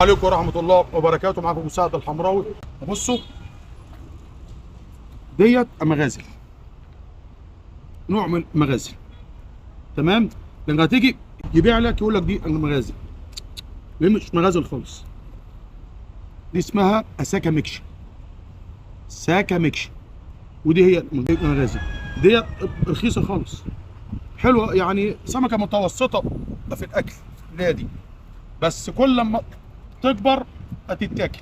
عليكم ورحمة الله وبركاته. معاكم مساعد الحمراوي. بصوا ديت مغازل، نوع من المغازل، تمام؟ لما هتيجي يبيع لك يقول لك دي مغازل، دي مش مغازل خالص، دي اسمها اساكا ميكشي، ساكا ميكشي، ودي هي المغازل. ديت رخيصة خالص، حلوة، يعني سمكة متوسطة في الأكل اللي هي دي، بس كل لما تكبر هتتاكل،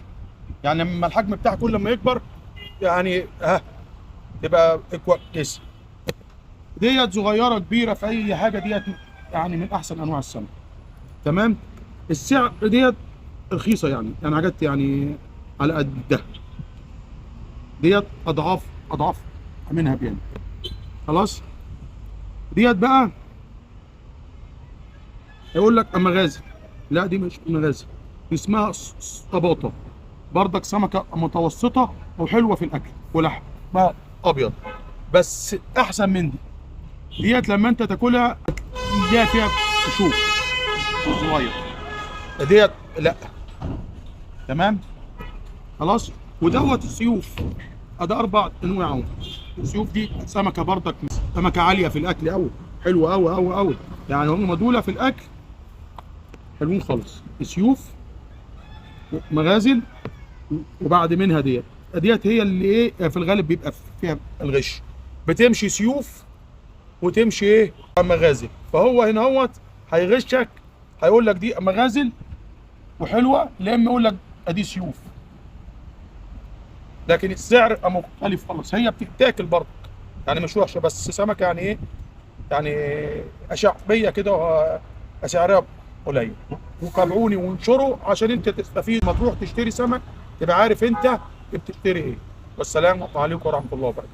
يعني لما الحجم بتاعها كل ما يكبر يعني تبقى كويسه. ديت صغيره كبيره في اي حاجه، ديت يعني من احسن انواع السمك، تمام؟ السعر ديت رخيصه، يعني حاجات يعني على قدها، ديت اضعاف منها يعني. خلاص، ديت بقى يقول لك مغازل، لا دي مش مغازل، دي اسمها صباطه، بردك سمكه متوسطه وحلوه في الاكل ولحم بقى ابيض، بس احسن من دي. ديت لما انت تاكلها تلاقي فيها شوك صغير، ديت لا، تمام؟ خلاص. ودوت السيوف، ادي 4 انواع. السيوف دي سمكه بردك سمكه عاليه في الاكل قوي، حلوه قوي قوي قوي، يعني هم دول في الاكل حلوين خالص. سيوف، مغازل، وبعد منها ديت هي اللي ايه في الغالب بيبقى فيها الغش، بتمشي سيوف وتمشي ايه مغازل. فهو هنا هوت هيغشك، هيقول لك دي مغازل وحلوه، لا اما يقول لك ادي سيوف، لكن السعر مختلف خالص. هي بتتاكل برضه، يعني مش وحشه، بس سمكه يعني ايه، يعني شعبيه كده، سعرها قليل. وتابعوني وانشروا عشان انت تستفيد، ما تروح تشتري سمك تبقى عارف انت بتشتري ايه. والسلام عليكم ورحمه الله وبركاته.